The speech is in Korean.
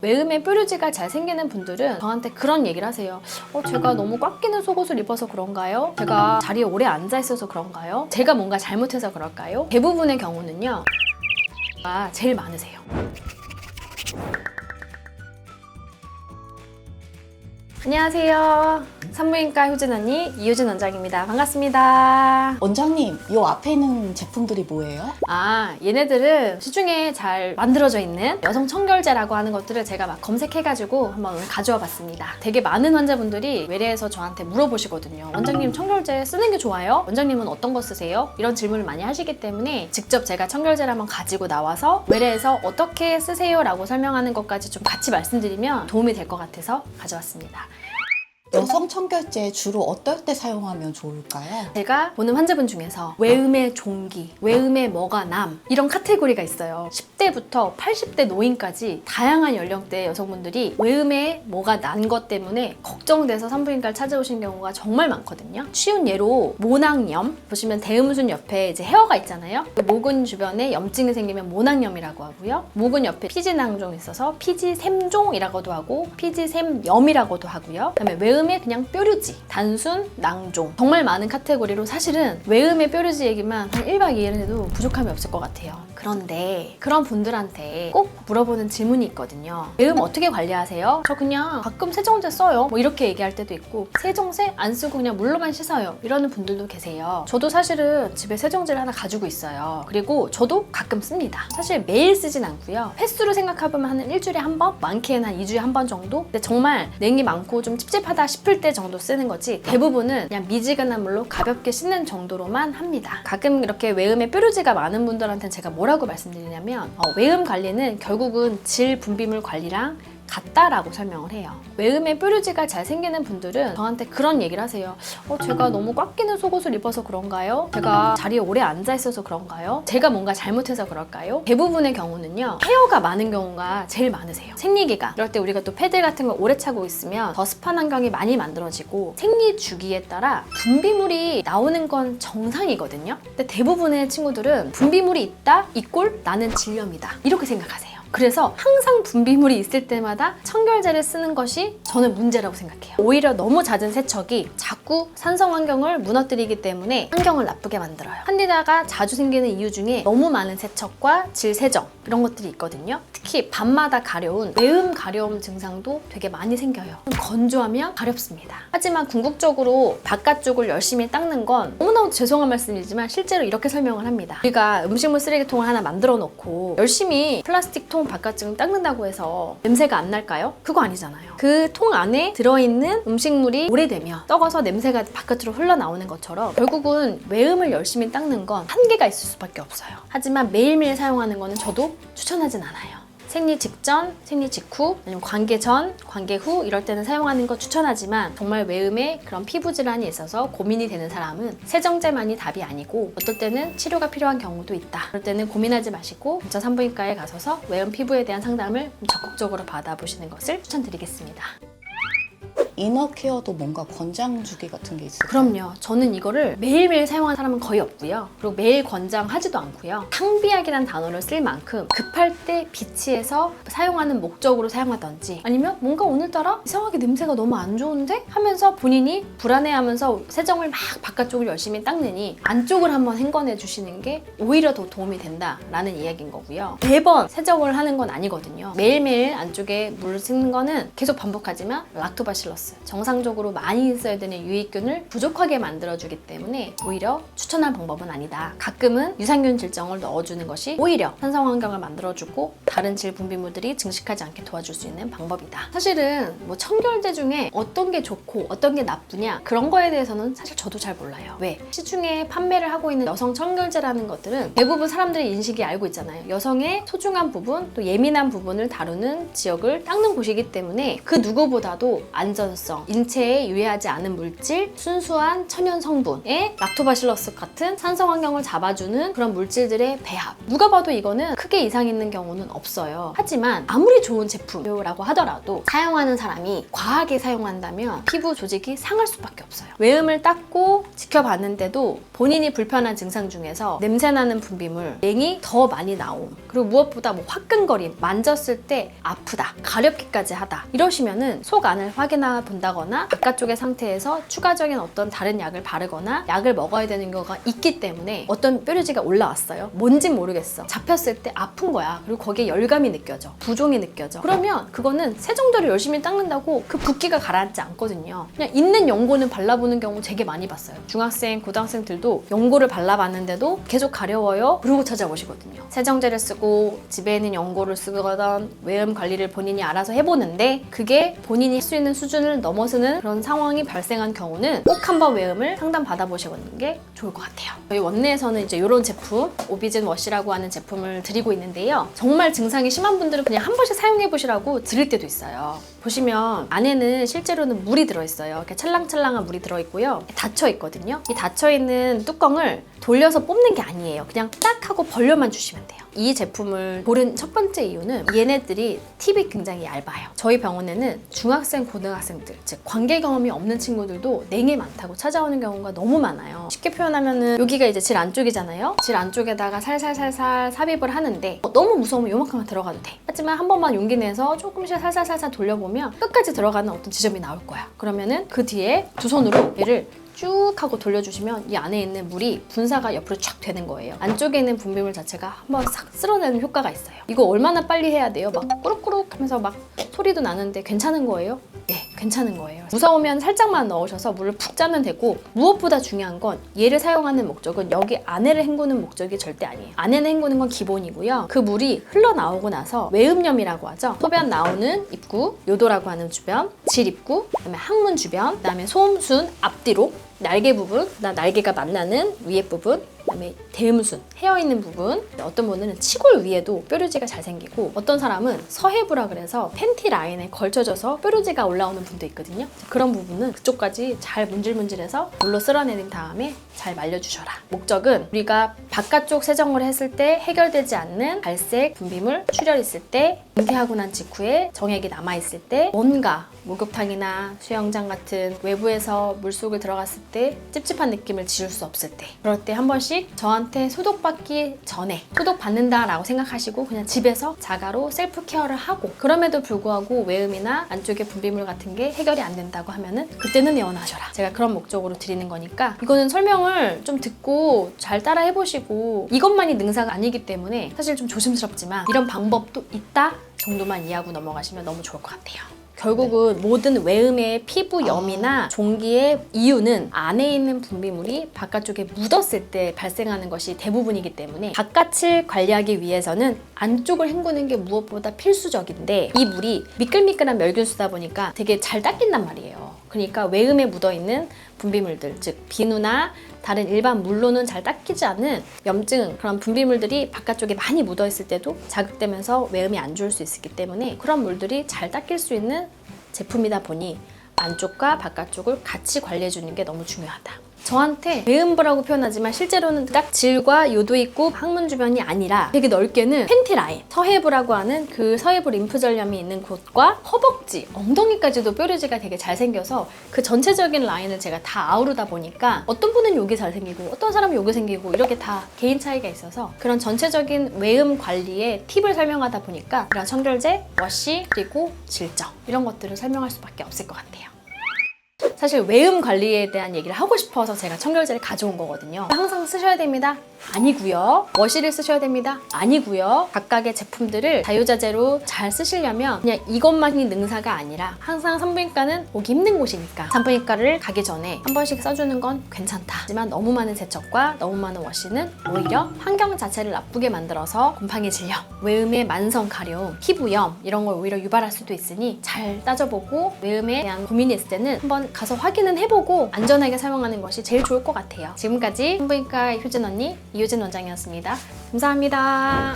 외음에 뾰루지가 잘 생기는 분들은 저한테 그런 얘기를 하세요. 제가 너무 꽉 끼는 속옷을 입어서 그런가요? 제가 자리에 오래 앉아 있어서 그런가요? 제가 뭔가 잘못해서 그럴까요? 대부분의 경우는요, 제일 많으세요. 안녕하세요. 산부인과 효진 언니 이효진 원장입니다. 반갑습니다. 원장님, 이 앞에 있는 제품들이 뭐예요? 얘네들은 시중에 잘 만들어져 있는 여성 청결제라고 하는 것들을 제가 막 검색해가지고 한번 오늘 가져와 봤습니다. 되게 많은 환자분들이 외래에서 저한테 물어보시거든요. 원장님, 청결제 쓰는 게 좋아요? 원장님은 어떤 거 쓰세요? 이런 질문을 많이 하시기 때문에 직접 제가 청결제를 한번 가지고 나와서 외래에서 어떻게 쓰세요? 라고 설명하는 것까지 좀 같이 말씀드리면 도움이 될 것 같아서 가져왔습니다. 여성 청결제 주로 어떨 때 사용하면 좋을까요? 제가 보는 환자분 중에서 외음의 종기, 외음의 뭐가 남 이런 카테고리가 있어요. 10대부터 80대 노인까지 다양한 연령대의 여성분들이 외음에 뭐가 난 것 때문에 걱정돼서 산부인과를 찾아오신 경우가 정말 많거든요. 쉬운 예로 모낭염, 보시면 대음순 옆에 이제 헤어가 있잖아요. 목은 주변에 염증이 생기면 모낭염이라고 하고요. 목은 옆에 피지낭종이 있어서 피지샘종이라고도 하고 피지샘염이라고도 하고요. 그다음에 외음의 그냥 뾰루지, 단순 낭종, 정말 많은 카테고리로 사실은 외음의 뾰루지 얘기만 한 1박 2일은 해도 부족함이 없을 것 같아요. 그런데 그런 분들한테 꼭 물어보는 질문이 있거든요. 외음 어떻게 관리하세요? 저 그냥 가끔 세정제 써요. 뭐 이렇게 얘기할 때도 있고, 세정제 안 쓰고 그냥 물로만 씻어요. 이러는 분들도 계세요. 저도 사실은 집에 세정제를 하나 가지고 있어요. 그리고 저도 가끔 씁니다. 사실 매일 쓰진 않고요. 횟수로 생각해보면 한 일주일에 한 번? 많게는 한 2주에 한 번 정도? 근데 정말 냉이 많고 좀 찝찝하다 싶을 때 정도 쓰는 거지, 대부분은 그냥 미지근한 물로 가볍게 씻는 정도로만 합니다. 가끔 이렇게 외음에 뾰루지가 많은 분들한테는 제가 뭐라고 말씀드리냐면, 외음 관리는 결국은 질 분비물 관리랑 같다라고 설명을 해요. 외음에 뾰루지가 잘 생기는 분들은 저한테 그런 얘기를 하세요. 제가 너무 꽉 끼는 속옷을 입어서 그런가요? 제가 자리에 오래 앉아 있어서 그런가요? 제가 뭔가 잘못해서 그럴까요? 대부분의 경우는요, 헤어가 많은 경우가 제일 많으세요. 생리기가, 이럴 때 우리가 또 패드 같은 걸 오래 차고 있으면 더 습한 환경이 많이 만들어지고, 생리 주기에 따라 분비물이 나오는 건 정상이거든요. 근데 대부분의 친구들은 분비물이 있다 이꼴 나는 질염이다 이렇게 생각하세요. 그래서 항상 분비물이 있을 때마다 청결제를 쓰는 것이 저는 문제라고 생각해요. 오히려 너무 잦은 세척이 자꾸 산성 환경을 무너뜨리기 때문에 환경을 나쁘게 만들어요. 칸디다가 자주 생기는 이유 중에 너무 많은 세척과 질세정, 이런 것들이 있거든요. 특히 밤마다 가려운 외음 가려움 증상도 되게 많이 생겨요. 건조하면 가렵습니다. 하지만 궁극적으로 바깥쪽을 열심히 닦는 건 너무너무 죄송한 말씀이지만 실제로 이렇게 설명을 합니다. 우리가 음식물 쓰레기통을 하나 만들어 놓고 열심히 플라스틱 통 바깥쪽을 닦는다고 해서 냄새가 안 날까요? 그거 아니잖아요. 그 통 안에 들어있는 음식물이 오래되면 썩어서 냄새가 바깥으로 흘러나오는 것처럼 결국은 외음을 열심히 닦는 건 한계가 있을 수밖에 없어요. 하지만 매일매일 사용하는 거는 저도 추천하진 않아요. 생리 직전, 생리 직후, 아니면 관계 전, 관계 후 이럴 때는 사용하는 거 추천하지만, 정말 외음에 그런 피부 질환이 있어서 고민이 되는 사람은 세정제만이 답이 아니고 어떨 때는 치료가 필요한 경우도 있다. 그럴 때는 고민하지 마시고 근처 산부인과에 가셔서 외음 피부에 대한 상담을 적극적으로 받아보시는 것을 추천드리겠습니다. 이너 케어도 뭔가 권장주기 같은 게 있을까요? 그럼요. 저는 이거를 매일매일 사용하는 사람은 거의 없고요. 그리고 매일 권장하지도 않고요. 상비약이라는 단어를 쓸 만큼 급할 때 비치해서 사용하는 목적으로 사용하던지, 아니면 뭔가 오늘따라 이상하게 냄새가 너무 안 좋은데? 하면서 본인이 불안해하면서 세정을 막 바깥쪽을 열심히 닦느니 안쪽을 한번 헹궈내 주시는 게 오히려 더 도움이 된다라는 이야기인 거고요. 매번 세정을 하는 건 아니거든요. 매일매일 안쪽에 물을 씻는 거는 계속 반복하지만 락토바실러스, 정상적으로 많이 있어야 되는 유익균을 부족하게 만들어주기 때문에 오히려 추천할 방법은 아니다. 가끔은 유산균 질정을 넣어주는 것이 오히려 산성 환경을 만들어주고 다른 질 분비물들이 증식하지 않게 도와줄 수 있는 방법이다. 사실은 뭐 청결제 중에 어떤 게 좋고 어떤 게 나쁘냐, 그런 거에 대해서는 사실 저도 잘 몰라요. 왜? 시중에 판매를 하고 있는 여성 청결제라는 것들은 대부분 사람들의 인식이 알고 있잖아요. 여성의 소중한 부분, 또 예민한 부분을 다루는 지역을 닦는 곳이기 때문에 그 누구보다도 안전성, 감염성, 인체에 유해하지 않은 물질, 순수한 천연 성분에 락토바실러스 같은 산성 환경을 잡아주는 그런 물질들의 배합. 누가 봐도 이거는 크게 이상 있는 경우는 없어요. 하지만 아무리 좋은 제품이라고 하더라도 사용하는 사람이 과하게 사용한다면 피부 조직이 상할 수밖에 없어요. 외음을 닦고 지켜봤는데도 본인이 불편한 증상 중에서 냄새나는 분비물, 냉이 더 많이 나옴, 그리고 무엇보다 뭐 화끈거림, 만졌을 때 아프다, 가렵기까지 하다 이러시면은 속 안을 확인해 본다거나 바깥쪽의 상태에서 추가적인 어떤 다른 약을 바르거나 약을 먹어야 되는 경우가 있기 때문에 어떤 뾰루지가 올라왔어요. 뭔진 모르겠어. 잡혔을 때 아픈 거야. 그리고 거기에 열감이 느껴져. 부종이 느껴져. 그러면 그거는 세정제를 열심히 닦는다고 그 붓기가 가라앉지 않거든요. 그냥 있는 연고는 발라보는 경우 되게 많이 봤어요. 중학생, 고등학생들도 연고를 발라봤는데도 계속 가려워요. 그러고 찾아오시거든요. 세정제를 쓰고 집에 있는 연고를 쓰거든 외음 관리를 본인이 알아서 해보는데 그게 본인이 할 수 있는 수준을 넘어서는 그런 상황이 발생한 경우는 꼭 한번 외음을 상담 받아보시는 게 좋을 것 같아요. 저희 원내에서는 이제 이런 제품, 오비즌 워시라고 하는 제품을 드리고 있는데요. 정말 증상이 심한 분들은 그냥 한 번씩 사용해보시라고 드릴 때도 있어요. 보시면 안에는 실제로는 물이 들어있어요. 이렇게 찰랑찰랑한 물이 들어있고요. 닫혀있거든요. 이 닫혀있는 뚜껑을 돌려서 뽑는 게 아니에요. 그냥 딱 하고 벌려만 주시면 돼요. 이 제품을 고른 첫 번째 이유는 얘네들이 팁이 굉장히 얇아요. 저희 병원에는 중학생, 고등학생들, 즉 관계 경험이 없는 친구들도 냉이 많다고 찾아오는 경우가 너무 많아요. 쉽게 표현하면은 여기가 이제 질 안쪽이잖아요. 질 안쪽에다가 살살살살 삽입을 하는데 너무 무서우면 요만큼만 들어가도 돼. 하지만 한 번만 용기 내서 조금씩 살살살살 돌려보면 끝까지 들어가는 어떤 지점이 나올 거야. 그러면은 그 뒤에 두 손으로 얘를 쭉 하고 돌려주시면 이 안에 있는 물이 분사가 옆으로 쫙 되는 거예요. 안쪽에 있는 분비물 자체가 한번 싹 쓸어내는 효과가 있어요. 이거 얼마나 빨리 해야 돼요? 막 꾸룩꾸룩 하면서 막 소리도 나는데 괜찮은 거예요? 네, 괜찮은 거예요. 무서우면 살짝만 넣으셔서 물을 푹 짜면 되고 무엇보다 중요한 건 얘를 사용하는 목적은 여기 안에를 헹구는 목적이 절대 아니에요. 안에는 헹구는 건 기본이고요. 그 물이 흘러나오고 나서 외음염이라고 하죠. 소변 나오는 입구, 요도라고 하는 주변, 질 입구, 그다음에 항문 주변, 그다음에 소음순 앞뒤로 날개 부분, 날개가 만나는 위에 부분, 그다음에 대음순, 헤어 있는 부분. 어떤 분들은 치골 위에도 뾰루지가 잘 생기고 어떤 사람은 서해부라 그래서 팬티 라인에 걸쳐져서 뾰루지가 올라오는 분도 있거든요. 그런 부분은 그쪽까지 잘 문질문질해서 물로 쓸어내린 다음에 잘 말려주셔라. 목적은 우리가 바깥쪽 세정을 했을 때 해결되지 않는 갈색 분비물 출혈 있을 때, 잉태하고 난 직후에 정액이 남아있을 때, 뭔가 목욕탕이나 수영장 같은 외부에서 물속에 들어갔을 때 찝찝한 느낌을 지울 수 없을 때, 그럴 때 한 번씩 저한테 소독받기 전에 소독받는다라고 생각하시고 그냥 집에서 자가로 셀프 케어를 하고, 그럼에도 불구하고 외음이나 안쪽에 분비물 같은 게 해결이 안 된다고 하면은 그때는 내원하셔라. 제가 그런 목적으로 드리는 거니까 이거는 설명을 좀 듣고 잘 따라 해보시고, 이것만이 능사가 아니기 때문에 사실 좀 조심스럽지만 이런 방법도 있다 정도만 이해하고 넘어가시면 너무 좋을 것 같아요. 결국은 모든 외음의 피부염이나 종기의 이유는 안에 있는 분비물이 바깥쪽에 묻었을 때 발생하는 것이 대부분이기 때문에 바깥을 관리하기 위해서는 안쪽을 헹구는 게 무엇보다 필수적인데, 이 물이 미끌미끌한 멸균수다 보니까 되게 잘 닦인단 말이에요. 그러니까 외음에 묻어있는 분비물들, 즉 비누나 다른 일반 물로는 잘 닦이지 않는 염증, 그런 분비물들이 바깥쪽에 많이 묻어있을 때도 자극되면서 외음이 안 좋을 수 있기 때문에 그런 물들이 잘 닦일 수 있는 제품이다 보니 안쪽과 바깥쪽을 같이 관리해주는 게 너무 중요하다. 저한테 외음부라고 표현하지만 실제로는 딱 질과 요도 있고 항문 주변이 아니라 되게 넓게는 팬티 라인, 서해부라고 하는 그 서해부 림프절염이 있는 곳과 허벅지, 엉덩이까지도 뾰루지가 되게 잘 생겨서 그 전체적인 라인을 제가 다 아우르다 보니까 어떤 분은 여기 잘 생기고 어떤 사람은 여기 생기고 이렇게 다 개인 차이가 있어서 그런 전체적인 외음 관리의 팁을 설명하다 보니까 이런 청결제, 워시, 그리고 질정 이런 것들을 설명할 수밖에 없을 것 같아요. 사실 외음 관리에 대한 얘기를 하고 싶어서 제가 청결제를 가져온 거거든요. 항상 쓰셔야 됩니다. 아니고요. 워시를 쓰셔야 됩니다. 아니고요. 각각의 제품들을 자유자재로 잘 쓰시려면 그냥 이것만이 능사가 아니라 항상 산부인과는 오기 힘든 곳이니까 산부인과를 가기 전에 한 번씩 써주는 건 괜찮다. 하지만 너무 많은 세척과 너무 많은 워시는 오히려 환경 자체를 나쁘게 만들어서 곰팡이 질염, 외음의 만성 가려움, 피부염 이런 걸 오히려 유발할 수도 있으니 잘 따져보고 외음에 대한 고민이 있을 때는 한번 가서 확인은 해보고 안전하게 사용하는 것이 제일 좋을 것 같아요. 지금까지 산부인과 효진 언니 이효진 원장이었습니다. 감사합니다.